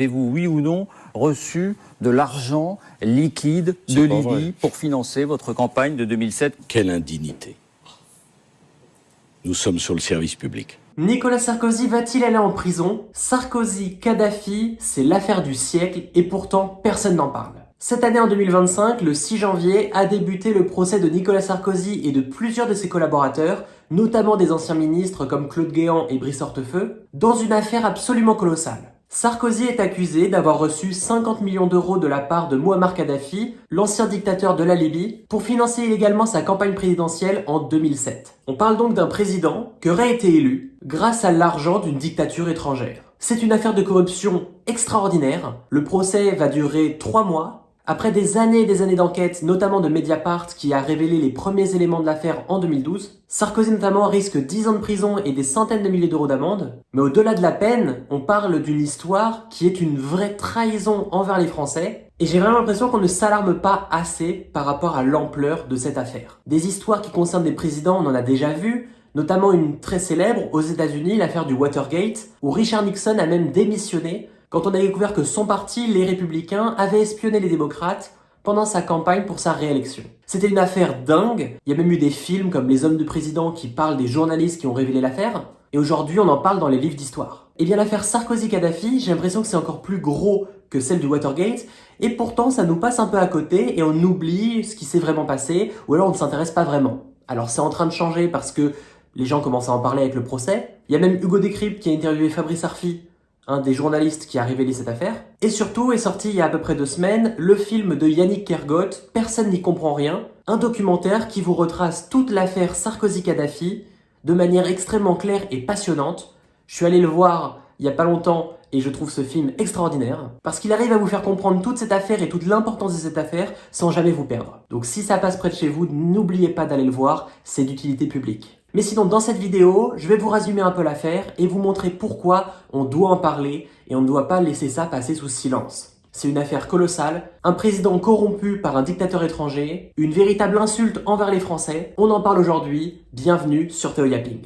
Avez-vous, oui ou non, reçu de l'argent liquide de Libye pour financer votre campagne de 2007? Quelle indignité. Nous sommes sur le service public. Nicolas Sarkozy va-t-il aller en prison? Sarkozy-Kadhafi, c'est l'affaire du siècle et pourtant personne n'en parle. Cette année en 2025, le 6 janvier, a débuté le procès de Nicolas Sarkozy et de plusieurs de ses collaborateurs, notamment des anciens ministres comme Claude Guéant et Brice Hortefeux, dans une affaire absolument colossale. Sarkozy est accusé d'avoir reçu 50 millions d'euros de la part de Mouammar Kadhafi, l'ancien dictateur de la Libye, pour financer illégalement sa campagne présidentielle en 2007. On parle donc d'un président qui aurait été élu grâce à l'argent d'une dictature étrangère. C'est une affaire de corruption extraordinaire. Le procès va durer 3 mois. Après des années et des années d'enquête, notamment de Mediapart qui a révélé les premiers éléments de l'affaire en 2012, Sarkozy notamment risque 10 ans de prison et des centaines de milliers d'euros d'amende. Mais au-delà de la peine, on parle d'une histoire qui est une vraie trahison envers les Français. Et j'ai vraiment l'impression qu'on ne s'alarme pas assez par rapport à l'ampleur de cette affaire. Des histoires qui concernent des présidents, on en a déjà vu, notamment une très célèbre aux États-Unis, l'affaire du Watergate, où Richard Nixon a même démissionné quand on a découvert que son parti, les Républicains, avait espionné les démocrates pendant sa campagne pour sa réélection. C'était une affaire dingue, il y a même eu des films comme Les Hommes de Président qui parlent des journalistes qui ont révélé l'affaire, et aujourd'hui on en parle dans les livres d'histoire. Et bien l'affaire Sarkozy-Kadhafi, j'ai l'impression que c'est encore plus gros que celle du Watergate, et pourtant ça nous passe un peu à côté et on oublie ce qui s'est vraiment passé, ou alors on ne s'intéresse pas vraiment. Alors c'est en train de changer parce que les gens commencent à en parler avec le procès. Il y a même Hugo Décrypte qui a interviewé Fabrice Arfi, un des journalistes qui a révélé cette affaire. Et surtout est sorti il y a à peu près 2 semaines le film de Yannick Kergoat, Personne n'y comprend rien, un documentaire qui vous retrace toute l'affaire Sarkozy-Kadhafi de manière extrêmement claire et passionnante. Je suis allé le voir il y a pas longtemps et je trouve ce film extraordinaire parce qu'il arrive à vous faire comprendre toute cette affaire et toute l'importance de cette affaire sans jamais vous perdre. Donc si ça passe près de chez vous, n'oubliez pas d'aller le voir, c'est d'utilité publique. Mais sinon, dans cette vidéo, je vais vous résumer un peu l'affaire et vous montrer pourquoi on doit en parler et on ne doit pas laisser ça passer sous silence. C'est une affaire colossale, un président corrompu par un dictateur étranger, une véritable insulte envers les Français. On en parle aujourd'hui, bienvenue sur Théo Yapping.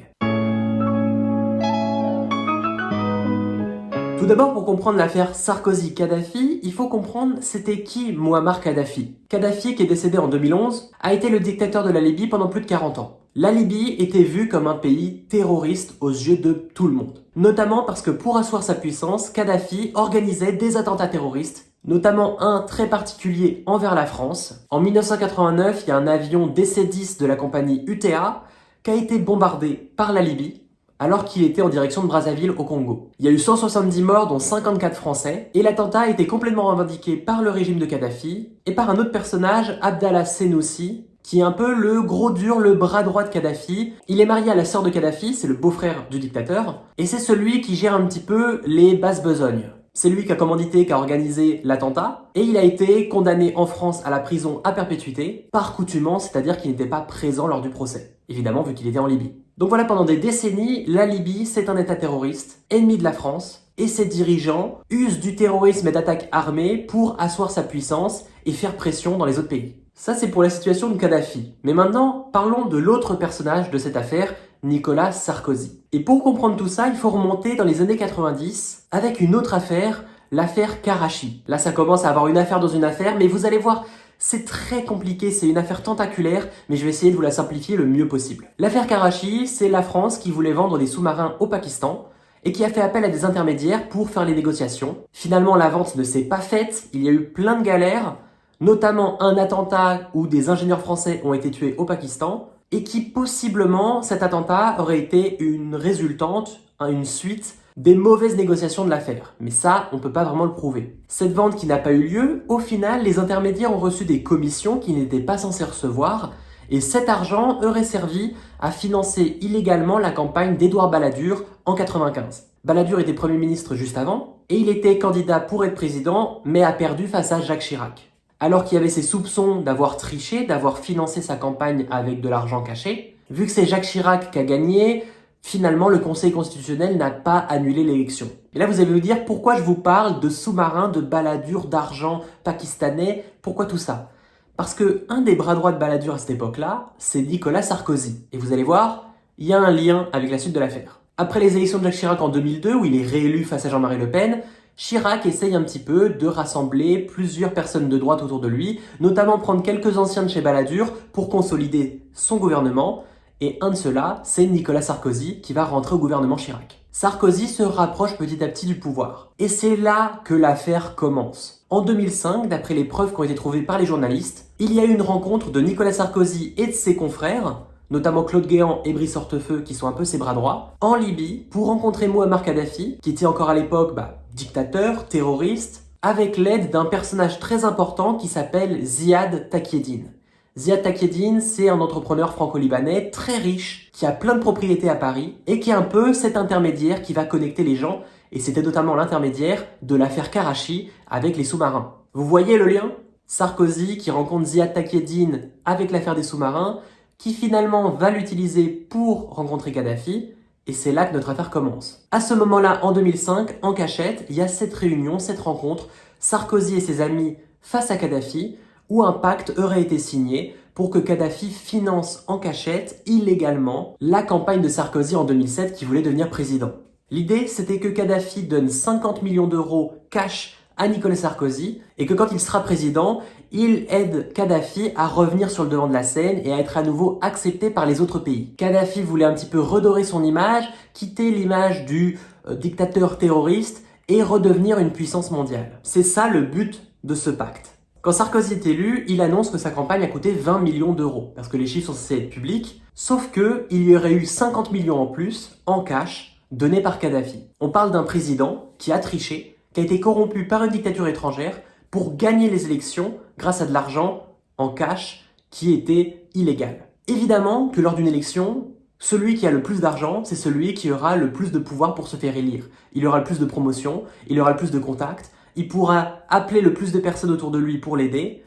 Tout d'abord, pour comprendre l'affaire Sarkozy-Kadhafi, il faut comprendre c'était qui Mouammar Kadhafi. Kadhafi, qui est décédé en 2011, a été le dictateur de la Libye pendant plus de 40 ans. La Libye était vue comme un pays terroriste aux yeux de tout le monde. Notamment parce que pour asseoir sa puissance, Kadhafi organisait des attentats terroristes, notamment un très particulier envers la France. En 1989, il y a un avion DC-10 de la compagnie UTA qui a été bombardé par la Libye alors qu'il était en direction de Brazzaville au Congo. Il y a eu 170 morts dont 54 Français et l'attentat a été complètement revendiqué par le régime de Kadhafi et par un autre personnage, Abdallah Senussi, qui est un peu le gros dur, le bras droit de Kadhafi. Il est marié à la sœur de Kadhafi, c'est le beau-frère du dictateur, et c'est celui qui gère un petit peu les basses besognes. C'est lui qui a commandité, qui a organisé l'attentat, et il a été condamné en France à la prison à perpétuité, par coutumance, c'est-à-dire qu'il n'était pas présent lors du procès, évidemment vu qu'il était en Libye. Donc voilà, pendant des décennies, la Libye, c'est un état terroriste, ennemi de la France, et ses dirigeants usent du terrorisme et d'attaques armées pour asseoir sa puissance et faire pression dans les autres pays. Ça, c'est pour la situation de Kadhafi. Mais maintenant, parlons de l'autre personnage de cette affaire, Nicolas Sarkozy. Et pour comprendre tout ça, il faut remonter dans les années 90 avec une autre affaire, l'affaire Karachi. Là, ça commence à avoir une affaire dans une affaire, mais vous allez voir, c'est très compliqué, c'est une affaire tentaculaire, mais je vais essayer de vous la simplifier le mieux possible. L'affaire Karachi, c'est la France qui voulait vendre des sous-marins au Pakistan et qui a fait appel à des intermédiaires pour faire les négociations. Finalement, la vente ne s'est pas faite, il y a eu plein de galères, notamment un attentat où des ingénieurs français ont été tués au Pakistan, et qui possiblement, cet attentat aurait été une résultante, une suite des mauvaises négociations de l'affaire. Mais ça, on peut pas vraiment le prouver. Cette vente qui n'a pas eu lieu, au final, les intermédiaires ont reçu des commissions qu'ils n'étaient pas censés recevoir, et cet argent aurait servi à financer illégalement la campagne d'Édouard Balladur en 95. Balladur était Premier ministre juste avant, et il était candidat pour être président, mais a perdu face à Jacques Chirac. Alors qu'il y avait ses soupçons d'avoir triché, d'avoir financé sa campagne avec de l'argent caché, vu que c'est Jacques Chirac qui a gagné, finalement le Conseil constitutionnel n'a pas annulé l'élection. Et là vous allez vous dire pourquoi je vous parle de sous-marins, de Balladur, d'argent pakistanais, pourquoi tout ça? Parce que un des bras droits de Balladur à cette époque-là, c'est Nicolas Sarkozy. Et vous allez voir, il y a un lien avec la suite de l'affaire. Après les élections de Jacques Chirac en 2002, où il est réélu face à Jean-Marie Le Pen, Chirac essaye un petit peu de rassembler plusieurs personnes de droite autour de lui, notamment prendre quelques anciens de chez Balladur pour consolider son gouvernement. Et un de ceux-là, c'est Nicolas Sarkozy qui va rentrer au gouvernement Chirac. Sarkozy se rapproche petit à petit du pouvoir. Et c'est là que l'affaire commence. En 2005, d'après les preuves qui ont été trouvées par les journalistes, il y a eu une rencontre de Nicolas Sarkozy et de ses confrères, notamment Claude Guéant et Brice Hortefeux, qui sont un peu ses bras droits, en Libye, pour rencontrer Mouammar Kadhafi, qui était encore à l'époque dictateur, terroriste, avec l'aide d'un personnage très important qui s'appelle Ziad Takieddine. Ziad Takieddine, c'est un entrepreneur franco-libanais très riche, qui a plein de propriétés à Paris, et qui est un peu cet intermédiaire qui va connecter les gens, et c'était notamment l'intermédiaire de l'affaire Karachi avec les sous-marins. Vous voyez le lien ? Sarkozy qui rencontre Ziad Takieddine avec l'affaire des sous-marins, qui finalement va l'utiliser pour rencontrer Kadhafi, et c'est là que notre affaire commence. À ce moment-là, en 2005, en cachette, il y a cette réunion, cette rencontre, Sarkozy et ses amis face à Kadhafi, où un pacte aurait été signé pour que Kadhafi finance en cachette, illégalement, la campagne de Sarkozy en 2007 qui voulait devenir président. L'idée, c'était que Kadhafi donne 50 millions d'euros cash à Nicolas Sarkozy et que quand il sera président, il aide Kadhafi à revenir sur le devant de la scène et à être à nouveau accepté par les autres pays. Kadhafi voulait un petit peu redorer son image, quitter l'image du dictateur terroriste et redevenir une puissance mondiale. C'est ça le but de ce pacte. Quand Sarkozy est élu, il annonce que sa campagne a coûté 20 millions d'euros, parce que les chiffres sont censés être publics, sauf que il y aurait eu 50 millions en plus, en cash, donnés par Kadhafi. On parle d'un président qui a triché, qui a été corrompu par une dictature étrangère pour gagner les élections grâce à de l'argent en cash qui était illégal. Évidemment que lors d'une élection, celui qui a le plus d'argent, c'est celui qui aura le plus de pouvoir pour se faire élire. Il aura le plus de promotion, il aura le plus de contacts, il pourra appeler le plus de personnes autour de lui pour l'aider,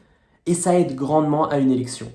et ça aide grandement à une élection.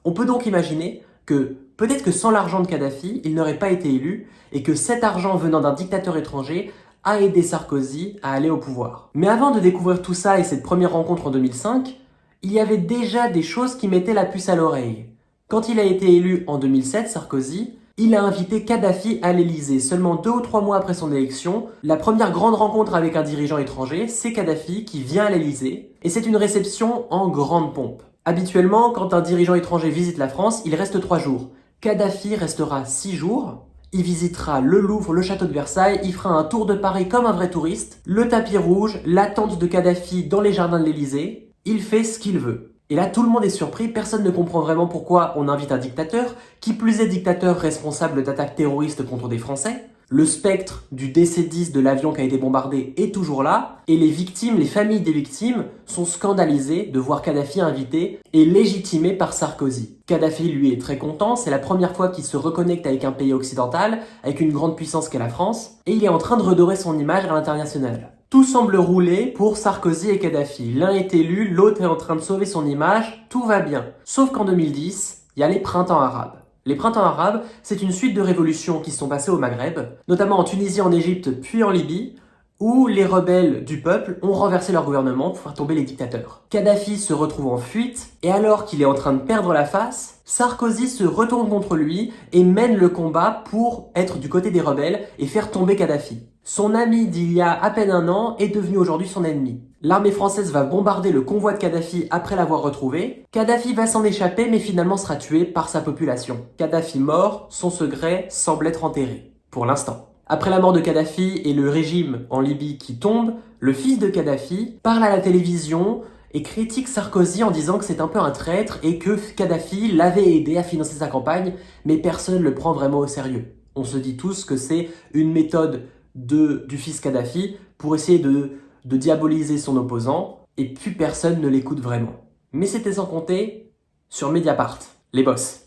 On peut donc imaginer que peut-être que sans l'argent de Kadhafi, il n'aurait pas été élu, et que cet argent venant d'un dictateur étranger a aidé Sarkozy à aller au pouvoir. Mais avant de découvrir tout ça et cette première rencontre en 2005, il y avait déjà des choses qui mettaient la puce à l'oreille. Quand il a été élu en 2007, Sarkozy, il a invité Kadhafi à l'Elysée. Seulement 2 ou 3 mois après son élection, la première grande rencontre avec un dirigeant étranger, c'est Kadhafi qui vient à l'Elysée, et c'est une réception en grande pompe. Habituellement, quand un dirigeant étranger visite la France, il reste 3 jours. Kadhafi restera 6 jours, il visitera le Louvre, le château de Versailles, il fera un tour de Paris comme un vrai touriste, le tapis rouge, la tente de Kadhafi dans les jardins de l'Elysée, il fait ce qu'il veut. Et là, tout le monde est surpris, personne ne comprend vraiment pourquoi on invite un dictateur, qui plus est dictateur responsable d'attaques terroristes contre des Français. Le spectre du DC-10 de l'avion qui a été bombardé est toujours là, et les victimes, les familles des victimes, sont scandalisées de voir Kadhafi invité et légitimé par Sarkozy. Kadhafi, lui, est très content, c'est la première fois qu'il se reconnecte avec un pays occidental, avec une grande puissance qu'est la France, et il est en train de redorer son image à l'international. Tout semble rouler pour Sarkozy et Kadhafi. L'un est élu, l'autre est en train de sauver son image, tout va bien. Sauf qu'en 2010, il y a les printemps arabes. Les printemps arabes, c'est une suite de révolutions qui se sont passées au Maghreb, notamment en Tunisie, en Égypte, puis en Libye, où les rebelles du peuple ont renversé leur gouvernement pour faire tomber les dictateurs. Kadhafi se retrouve en fuite, et alors qu'il est en train de perdre la face, Sarkozy se retourne contre lui et mène le combat pour être du côté des rebelles et faire tomber Kadhafi. Son ami d'il y a à peine un an est devenu aujourd'hui son ennemi. L'armée française va bombarder le convoi de Kadhafi après l'avoir retrouvé. Kadhafi va s'en échapper mais finalement sera tué par sa population. Kadhafi mort, son secret semble être enterré, pour l'instant. Après la mort de Kadhafi et le régime en Libye qui tombe, le fils de Kadhafi parle à la télévision et critique Sarkozy en disant que c'est un peu un traître et que Kadhafi l'avait aidé à financer sa campagne, mais personne ne le prend vraiment au sérieux. On se dit tous que c'est une méthode du fils Kadhafi pour essayer de diaboliser son opposant, et puis personne ne l'écoute vraiment. Mais c'était sans compter sur Mediapart, les boss.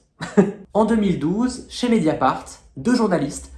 En 2012, chez Mediapart, 2 journalistes,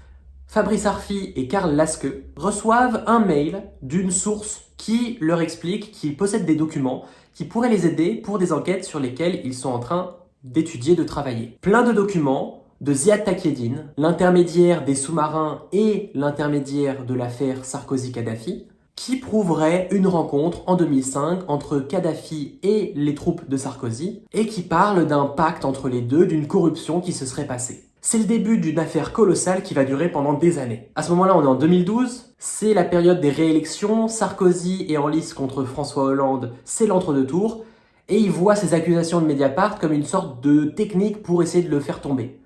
Fabrice Arfi et Karl Lasque, reçoivent un mail d'une source qui leur explique qu'ils possèdent des documents qui pourraient les aider pour des enquêtes sur lesquelles ils sont en train d'étudier, de travailler. Plein de documents de Ziad Takieddine, l'intermédiaire des sous-marins et l'intermédiaire de l'affaire Sarkozy-Kadhafi, qui prouverait une rencontre en 2005 entre Kadhafi et les troupes de Sarkozy et qui parle d'un pacte entre les deux, d'une corruption qui se serait passée. C'est le début d'une affaire colossale qui va durer pendant des années. À ce moment-là, on est en 2012, c'est la période des réélections, Sarkozy est en lice contre François Hollande, c'est l'entre-deux tours, et il voit ces accusations de Mediapart comme une sorte de technique pour essayer de le faire tomber.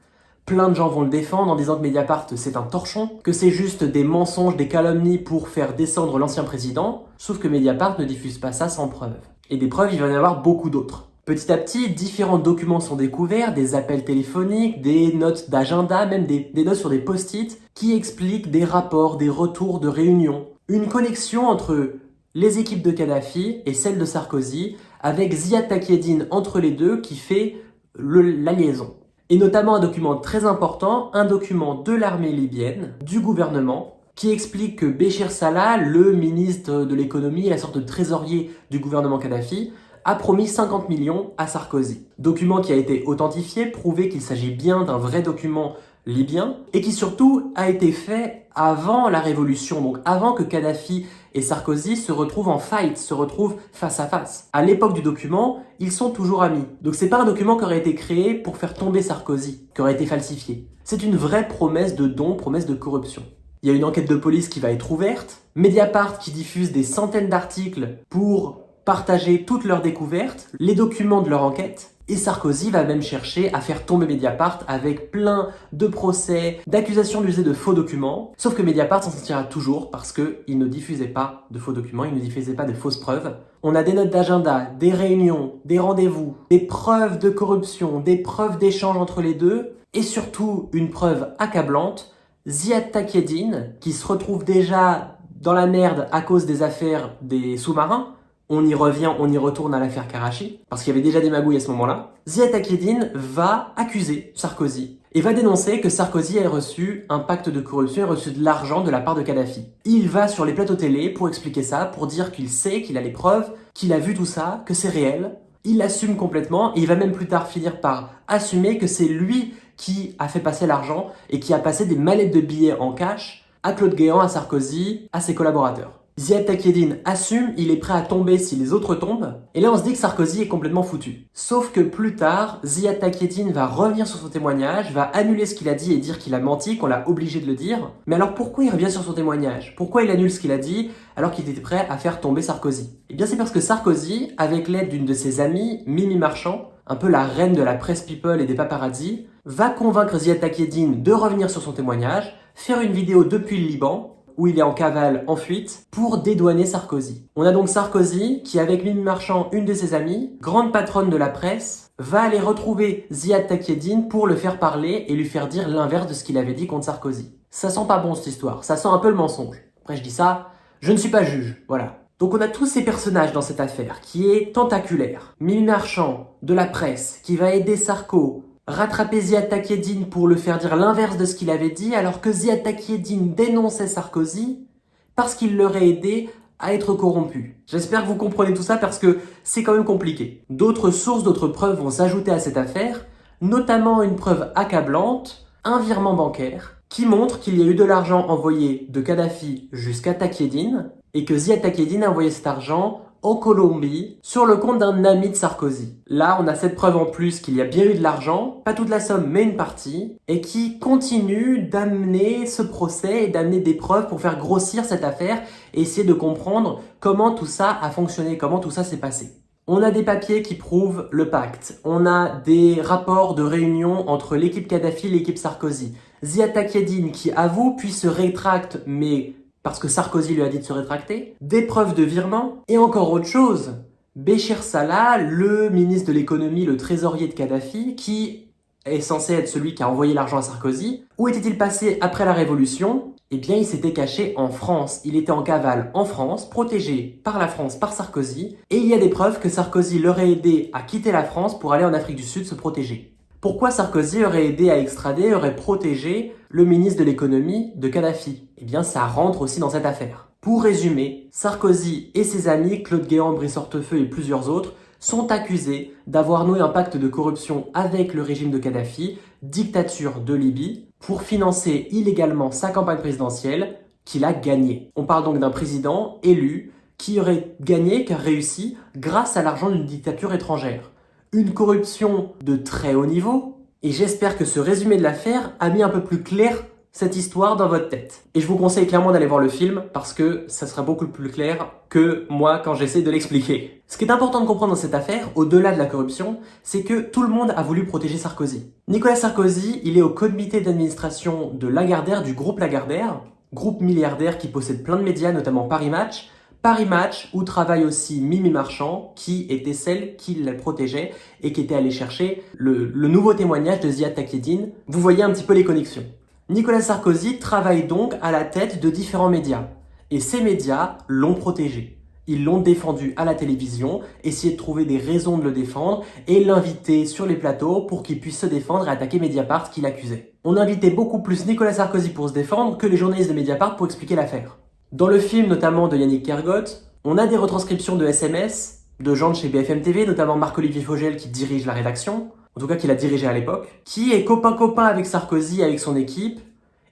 Plein de gens vont le défendre en disant que Mediapart c'est un torchon, que c'est juste des mensonges, des calomnies pour faire descendre l'ancien président, sauf que Mediapart ne diffuse pas ça sans preuve. Et des preuves, il va y en avoir beaucoup d'autres. Petit à petit, différents documents sont découverts, des appels téléphoniques, des notes d'agenda, même des notes sur des post-it, qui expliquent des rapports, des retours de réunions. Une connexion entre les équipes de Kadhafi et celles de Sarkozy, avec Ziad Takieddine entre les deux qui fait la liaison. Et notamment un document très important, un document de l'armée libyenne, du gouvernement, qui explique que Béchir Salah, le ministre de l'économie, la sorte de trésorier du gouvernement Kadhafi, a promis 50 millions à Sarkozy. Document qui a été authentifié, prouvé qu'il s'agit bien d'un vrai document libyen, et qui surtout a été fait avant la révolution, donc avant que Kadhafi et Sarkozy se retrouvent en fight, se retrouvent face à face. À l'époque du document, ils sont toujours amis. Donc c'est pas un document qui aurait été créé pour faire tomber Sarkozy, qui aurait été falsifié. C'est une vraie promesse de don, promesse de corruption. Il y a une enquête de police qui va être ouverte, Mediapart qui diffuse des centaines d'articles pour partager toutes leurs découvertes, les documents de leur enquête, et Sarkozy va même chercher à faire tomber Mediapart avec plein de procès, d'accusations d'user de faux documents, sauf que Mediapart s'en sortira toujours parce qu'il ne diffusait pas de faux documents, il ne diffusait pas de fausses preuves. On a des notes d'agenda, des réunions, des rendez-vous, des preuves de corruption, des preuves d'échange entre les deux, et surtout une preuve accablante, Ziad Takieddine, qui se retrouve déjà dans la merde à cause des affaires des sous-marins. On y revient, on y retourne à l'affaire Karachi, parce qu'il y avait déjà des magouilles à ce moment-là. Ziad Takieddine va accuser Sarkozy et va dénoncer que Sarkozy ait reçu un pacte de corruption et reçu de l'argent de la part de Kadhafi. Il va sur les plateaux télé pour expliquer ça, pour dire qu'il sait, qu'il a les preuves, qu'il a vu tout ça, que c'est réel. Il assume complètement et il va même plus tard finir par assumer que c'est lui qui a fait passer l'argent et qui a passé des mallettes de billets en cash à Claude Guéant, à Sarkozy, à ses collaborateurs. Ziad Takieddine assume, il est prêt à tomber si les autres tombent, et là on se dit que Sarkozy est complètement foutu. Sauf que plus tard, Ziad Takieddine va revenir sur son témoignage, va annuler ce qu'il a dit et dire qu'il a menti, qu'on l'a obligé de le dire. Mais alors pourquoi il revient sur son témoignage? Pourquoi il annule ce qu'il a dit alors qu'il était prêt à faire tomber Sarkozy? Eh bien c'est parce que Sarkozy, avec l'aide d'une de ses amies, Mimi Marchand, un peu la reine de la presse people et des paparazzi, va convaincre Ziad Takieddine de revenir sur son témoignage, faire une vidéo depuis le Liban, où il est en cavale, en fuite, pour dédouaner Sarkozy. On a donc Sarkozy qui, avec Mimi Marchand, une de ses amies, grande patronne de la presse, va aller retrouver Ziad Takieddine pour le faire parler et lui faire dire l'inverse de ce qu'il avait dit contre Sarkozy. Ça sent pas bon cette histoire, ça sent un peu le mensonge. Après je dis ça, je ne suis pas juge, voilà. Donc on a tous ces personnages dans cette affaire qui est tentaculaire. Mimi Marchand, de la presse, qui va aider Sarko, rattraper Ziad Takieddine pour le faire dire l'inverse de ce qu'il avait dit, alors que Ziad Takieddine dénonçait Sarkozy parce qu'il l'aurait aidé à être corrompu. J'espère que vous comprenez tout ça parce que c'est quand même compliqué. D'autres sources, d'autres preuves vont s'ajouter à cette affaire, notamment une preuve accablante, un virement bancaire, qui montre qu'il y a eu de l'argent envoyé de Kadhafi jusqu'à Takieddine, et que Ziad Takieddine a envoyé cet argent en Colombie, sur le compte d'un ami de Sarkozy. Là, on a cette preuve en plus qu'il y a bien eu de l'argent, pas toute la somme, mais une partie, et qui continue d'amener ce procès et d'amener des preuves pour faire grossir cette affaire et essayer de comprendre comment tout ça a fonctionné, comment tout ça s'est passé. On a des papiers qui prouvent le pacte, on a des rapports de réunion entre l'équipe Kadhafi et l'équipe Sarkozy. Ziad Takieddine qui avoue puis se rétracte, mais parce que Sarkozy lui a dit de se rétracter, des preuves de virement, et encore autre chose, Béchir Salah, le ministre de l'économie, le trésorier de Kadhafi, qui est censé être celui qui a envoyé l'argent à Sarkozy. Où était-il passé après la Révolution? Eh bien, il s'était caché en France. Il était en cavale en France, protégé par la France, par Sarkozy, et il y a des preuves que Sarkozy l'aurait aidé à quitter la France pour aller en Afrique du Sud se protéger. Pourquoi Sarkozy aurait aidé à extrader, aurait protégé le ministre de l'économie de Kadhafi? Eh bien, ça rentre aussi dans cette affaire. Pour résumer, Sarkozy et ses amis, Claude Guéant, Brice Hortefeux et plusieurs autres, sont accusés d'avoir noué un pacte de corruption avec le régime de Kadhafi, dictature de Libye, pour financer illégalement sa campagne présidentielle qu'il a gagnée. On parle donc d'un président élu qui aurait gagné, qui a réussi grâce à l'argent d'une dictature étrangère. Une corruption de très haut niveau, Et j'espère que ce résumé de l'affaire a mis un peu plus clair cette histoire dans votre tête. Et je vous conseille clairement d'aller voir le film parce que ça sera beaucoup plus clair que moi quand j'essaie de l'expliquer. Ce qui est important de comprendre dans cette affaire, au-delà de la corruption, c'est que tout le monde a voulu protéger Sarkozy. Nicolas Sarkozy, il est au comité d'administration de Lagardère, du groupe Lagardère, groupe milliardaire qui possède plein de médias, notamment Paris Match. Paris Match, où travaille aussi Mimi Marchand, qui était celle qui la protégeait et qui était allée chercher le nouveau témoignage de Ziad Takieddine. Vous voyez un petit peu les connexions. Nicolas Sarkozy travaille donc à la tête de différents médias. Et ces médias l'ont protégé. Ils l'ont défendu à la télévision, essayer de trouver des raisons de le défendre et l'inviter sur les plateaux pour qu'il puisse se défendre et attaquer Mediapart qui l'accusait. On invitait beaucoup plus Nicolas Sarkozy pour se défendre que les journalistes de Mediapart pour expliquer l'affaire. Dans le film notamment de Yannick Kergoat, on a des retranscriptions de SMS de gens de chez BFM TV, notamment Marc-Olivier Fogel qui dirige la rédaction, en tout cas qui l'a dirigé à l'époque, qui est copain-copain avec Sarkozy, avec son équipe,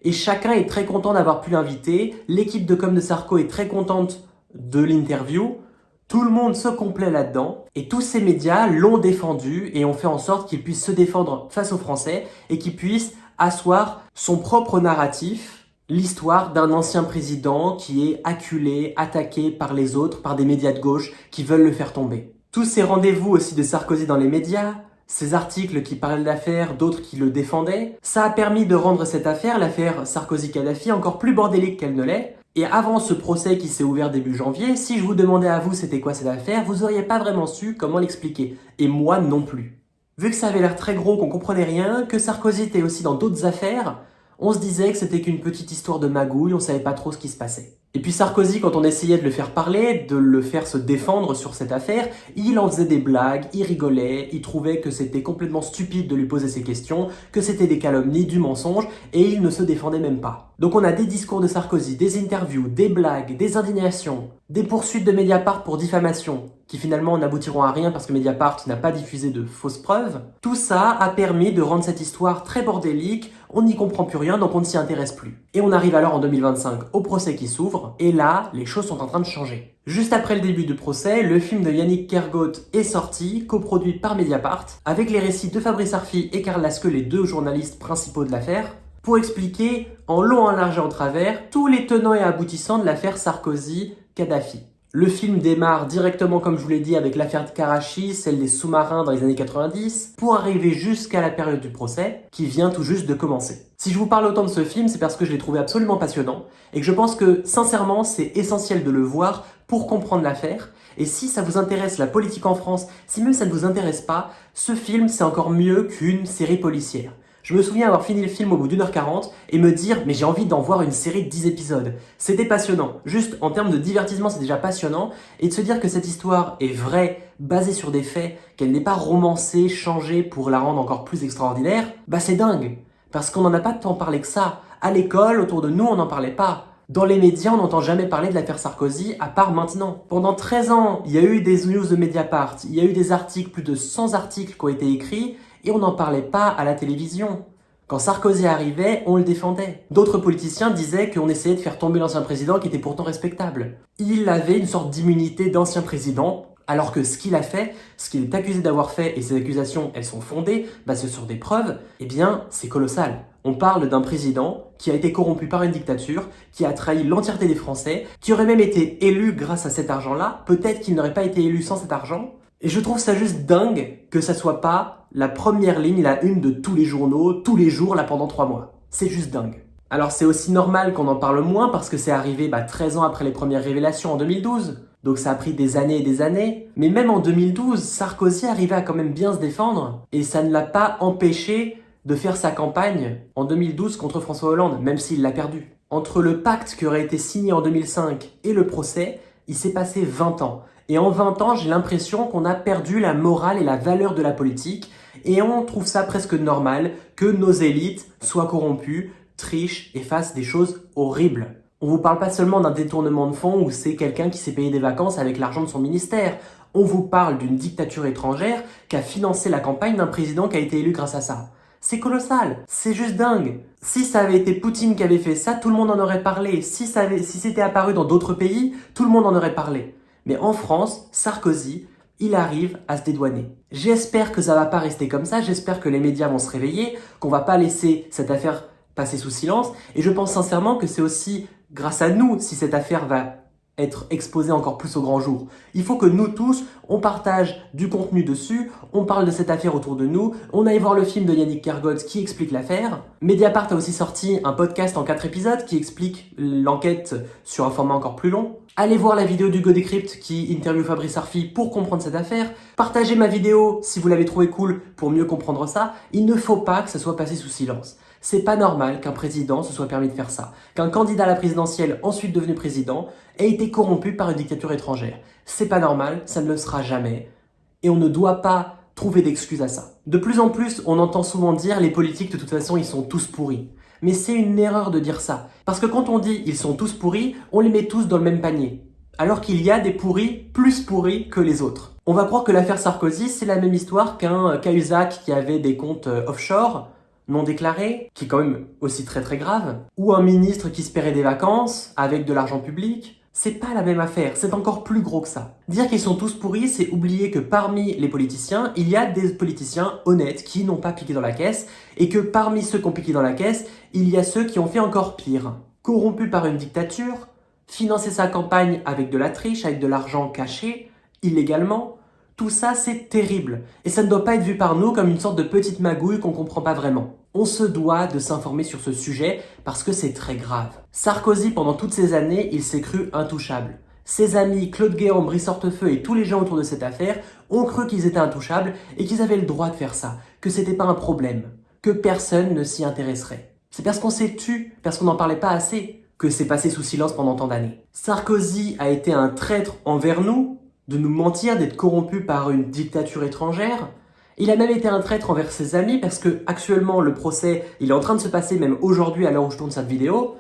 et chacun est très content d'avoir pu l'inviter, l'équipe de com de Sarko est très contente de l'interview, tout le monde se complaît là-dedans, et tous ces médias l'ont défendu et ont fait en sorte qu'il puisse se défendre face aux Français et qu'il puisse asseoir son propre narratif, l'histoire d'un ancien président qui est acculé, attaqué par les autres, par des médias de gauche qui veulent le faire tomber. Tous ces rendez-vous aussi de Sarkozy dans les médias, ces articles qui parlaient de l'affaire, d'autres qui le défendaient, ça a permis de rendre cette affaire, l'affaire Sarkozy-Kadhafi, encore plus bordélique qu'elle ne l'est. Et avant ce procès qui s'est ouvert début janvier, si je vous demandais à vous c'était quoi cette affaire, vous auriez pas vraiment su comment l'expliquer. Et moi non plus. Vu que ça avait l'air très gros, qu'on comprenait rien, que Sarkozy était aussi dans d'autres affaires, on se disait que c'était qu'une petite histoire de magouille, on savait pas trop ce qui se passait. Et puis Sarkozy, quand on essayait de le faire parler, de le faire se défendre sur cette affaire, il en faisait des blagues, il rigolait, il trouvait que c'était complètement stupide de lui poser ces questions, que c'était des calomnies, du mensonge, et il ne se défendait même pas. Donc on a des discours de Sarkozy, des interviews, des blagues, des indignations, des poursuites de Mediapart pour diffamation, qui finalement n'aboutiront à rien parce que Mediapart n'a pas diffusé de fausses preuves. Tout ça a permis de rendre cette histoire très bordélique, on n'y comprend plus rien donc on ne s'y intéresse plus. Et on arrive alors en 2025 au procès qui s'ouvre, et là, les choses sont en train de changer. Juste après le début du procès, le film de Yannick Kergoat est sorti, coproduit par Mediapart, avec les récits de Fabrice Arfi et Karl Lasque, les deux journalistes principaux de l'affaire, pour expliquer en long, en large et en travers tous les tenants et aboutissants de l'affaire Sarkozy-Kadhafi. Le film démarre directement, comme je vous l'ai dit, avec l'affaire de Karachi, celle des sous-marins dans les années 90, pour arriver jusqu'à la période du procès, qui vient tout juste de commencer. Si je vous parle autant de ce film, c'est parce que je l'ai trouvé absolument passionnant, et que je pense que, sincèrement, c'est essentiel de le voir pour comprendre l'affaire. Et si ça vous intéresse la politique en France, si même ça ne vous intéresse pas, ce film, c'est encore mieux qu'une série policière. Je me souviens avoir fini le film au bout d'1h40 et me dire « mais j'ai envie d'en voir une série de 10 épisodes ». C'était passionnant. Juste en termes de divertissement, c'est déjà passionnant. Et de se dire que cette histoire est vraie, basée sur des faits, qu'elle n'est pas romancée, changée pour la rendre encore plus extraordinaire, bah c'est dingue. Parce qu'on n'en a pas tant parlé que ça. À l'école, autour de nous, on n'en parlait pas. Dans les médias, on n'entend jamais parler de l'affaire Sarkozy, à part maintenant. Pendant 13 ans, il y a eu des news de Mediapart, il y a eu des articles, plus de 100 articles qui ont été écrits, et on n'en parlait pas à la télévision. Quand Sarkozy arrivait, on le défendait. D'autres politiciens disaient qu'on essayait de faire tomber l'ancien président qui était pourtant respectable. Il avait une sorte d'immunité d'ancien président, alors que ce qu'il a fait, ce qu'il est accusé d'avoir fait, et ces accusations, elles sont fondées, basées sur des preuves, eh bien, c'est colossal. On parle d'un président qui a été corrompu par une dictature, qui a trahi l'entièreté des Français, qui aurait même été élu grâce à cet argent-là, peut-être qu'il n'aurait pas été élu sans cet argent. Et je trouve ça juste dingue que ça soit pas la première ligne, la une de tous les journaux, tous les jours, là pendant 3 mois. C'est juste dingue. Alors c'est aussi normal qu'on en parle moins parce que c'est arrivé 13 ans après les premières révélations en 2012. Donc ça a pris des années et des années. Mais même en 2012, Sarkozy arrivait à quand même bien se défendre et ça ne l'a pas empêché de faire sa campagne en 2012 contre François Hollande, même s'il l'a perdu. Entre le pacte qui aurait été signé en 2005 et le procès, il s'est passé 20 ans. Et en 20 ans, j'ai l'impression qu'on a perdu la morale et la valeur de la politique et on trouve ça presque normal que nos élites soient corrompues, trichent et fassent des choses horribles. On vous parle pas seulement d'un détournement de fonds où c'est quelqu'un qui s'est payé des vacances avec l'argent de son ministère. On vous parle d'une dictature étrangère qui a financé la campagne d'un président qui a été élu grâce à ça. C'est colossal, c'est juste dingue. Si ça avait été Poutine qui avait fait ça, tout le monde en aurait parlé. Si c'était apparu dans d'autres pays, tout le monde en aurait parlé. Mais en France, Sarkozy, il arrive à se dédouaner. J'espère que ça va pas rester comme ça, j'espère que les médias vont se réveiller, qu'on va pas laisser cette affaire passer sous silence, et je pense sincèrement que c'est aussi grâce à nous si cette affaire va être exposée encore plus au grand jour. Il faut que nous tous, on partage du contenu dessus, on parle de cette affaire autour de nous, on aille voir le film de Yannick Kergod qui explique l'affaire. Mediapart a aussi sorti un podcast en 4 épisodes qui explique l'enquête sur un format encore plus long. Allez voir la vidéo d'Hugo Décrypte qui interviewe Fabrice Arfi pour comprendre cette affaire. Partagez ma vidéo si vous l'avez trouvé cool pour mieux comprendre ça. Il ne faut pas que ça soit passé sous silence. C'est pas normal qu'un président se soit permis de faire ça, qu'un candidat à la présidentielle, ensuite devenu président, ait été corrompu par une dictature étrangère. C'est pas normal, ça ne le sera jamais. Et on ne doit pas trouver d'excuses à ça. De plus en plus, on entend souvent dire les politiques de toute façon ils sont tous pourris. Mais c'est une erreur de dire ça. Parce que quand on dit ils sont tous pourris, on les met tous dans le même panier. Alors qu'il y a des pourris plus pourris que les autres. On va croire que l'affaire Sarkozy, c'est la même histoire qu'un Cahuzac qui avait des comptes offshore, non déclarés, qui est quand même aussi très très grave, ou un ministre qui se paierait des vacances avec de l'argent public. C'est pas la même affaire, c'est encore plus gros que ça. Dire qu'ils sont tous pourris, c'est oublier que parmi les politiciens, il y a des politiciens honnêtes qui n'ont pas piqué dans la caisse, et que parmi ceux qui ont piqué dans la caisse, il y a ceux qui ont fait encore pire. Corrompus par une dictature, financer sa campagne avec de la triche, avec de l'argent caché, illégalement, tout ça c'est terrible. Et ça ne doit pas être vu par nous comme une sorte de petite magouille qu'on comprend pas vraiment. On se doit de s'informer sur ce sujet parce que c'est très grave. Sarkozy, pendant toutes ces années, il s'est cru intouchable. Ses amis, Claude Guéant, Brice Hortefeux et tous les gens autour de cette affaire ont cru qu'ils étaient intouchables et qu'ils avaient le droit de faire ça, que c'était pas un problème, que personne ne s'y intéresserait. C'est parce qu'on s'est tu, parce qu'on n'en parlait pas assez, que c'est passé sous silence pendant tant d'années. Sarkozy a été un traître envers nous, de nous mentir, d'être corrompu par une dictature étrangère. Il a même été un traître envers ses amis parce que actuellement le procès, il est en train de se passer même aujourd'hui à l'heure où je tourne cette vidéo,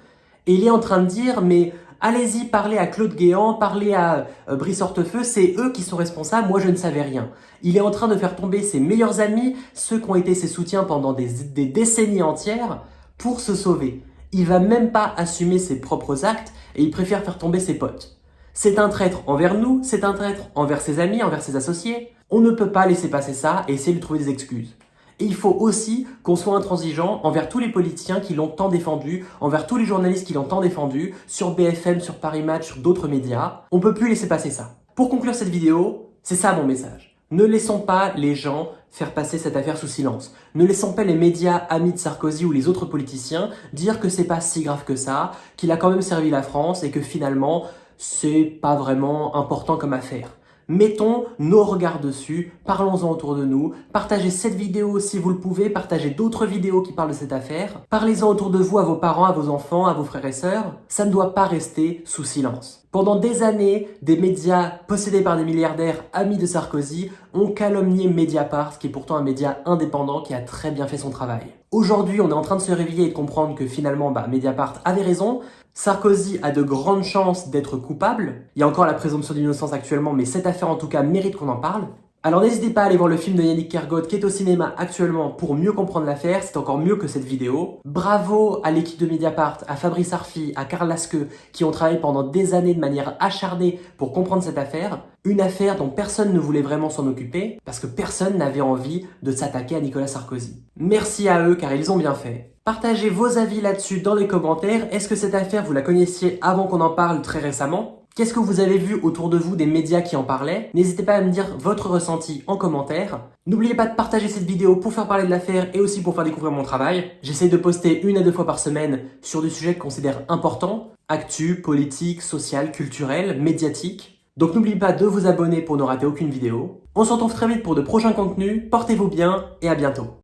et il est en train de dire mais allez-y, parlez à Claude Guéant, parlez à Brice Hortefeux, c'est eux qui sont responsables, moi je ne savais rien. Il est en train de faire tomber ses meilleurs amis, ceux qui ont été ses soutiens pendant des décennies entières, pour se sauver. Il va même pas assumer ses propres actes et il préfère faire tomber ses potes. C'est un traître envers nous, c'est un traître envers ses amis, envers ses associés. On ne peut pas laisser passer ça et essayer de trouver des excuses. Et il faut aussi qu'on soit intransigeant envers tous les politiciens qui l'ont tant défendu, envers tous les journalistes qui l'ont tant défendu, sur BFM, sur Paris Match, sur d'autres médias. On peut plus laisser passer ça. Pour conclure cette vidéo, c'est ça mon message. Ne laissons pas les gens faire passer cette affaire sous silence. Ne laissons pas les médias amis de Sarkozy ou les autres politiciens dire que c'est pas si grave que ça, qu'il a quand même servi la France et que finalement, c'est pas vraiment important comme affaire. Mettons nos regards dessus, parlons-en autour de nous, partagez cette vidéo si vous le pouvez, partagez d'autres vidéos qui parlent de cette affaire, parlez-en autour de vous à vos parents, à vos enfants, à vos frères et sœurs, ça ne doit pas rester sous silence. Pendant des années, des médias possédés par des milliardaires amis de Sarkozy ont calomnié Mediapart, qui est pourtant un média indépendant qui a très bien fait son travail. Aujourd'hui, on est en train de se réveiller et de comprendre que finalement, Mediapart avait raison. Sarkozy a de grandes chances d'être coupable. Il y a encore la présomption d'innocence actuellement, mais cette affaire en tout cas mérite qu'on en parle. Alors n'hésitez pas à aller voir le film de Yannick Kergod qui est au cinéma actuellement pour mieux comprendre l'affaire, c'est encore mieux que cette vidéo. Bravo à l'équipe de Mediapart, à Fabrice Arfi, à Karl Lasque qui ont travaillé pendant des années de manière acharnée pour comprendre cette affaire. Une affaire dont personne ne voulait vraiment s'en occuper parce que personne n'avait envie de s'attaquer à Nicolas Sarkozy. Merci à eux car ils ont bien fait. Partagez vos avis là-dessus dans les commentaires. Est-ce que cette affaire vous la connaissiez avant qu'on en parle très récemment ? Qu'est-ce que vous avez vu autour de vous des médias qui en parlaient? N'hésitez pas à me dire votre ressenti en commentaire. N'oubliez pas de partager cette vidéo pour faire parler de l'affaire et aussi pour faire découvrir mon travail. J'essaie de poster 1 à 2 fois par semaine sur des sujets que je considère importants. Actu, politique, social, culturel, médiatique. Donc n'oubliez pas de vous abonner pour ne rater aucune vidéo. On se retrouve très vite pour de prochains contenus. Portez-vous bien et à bientôt.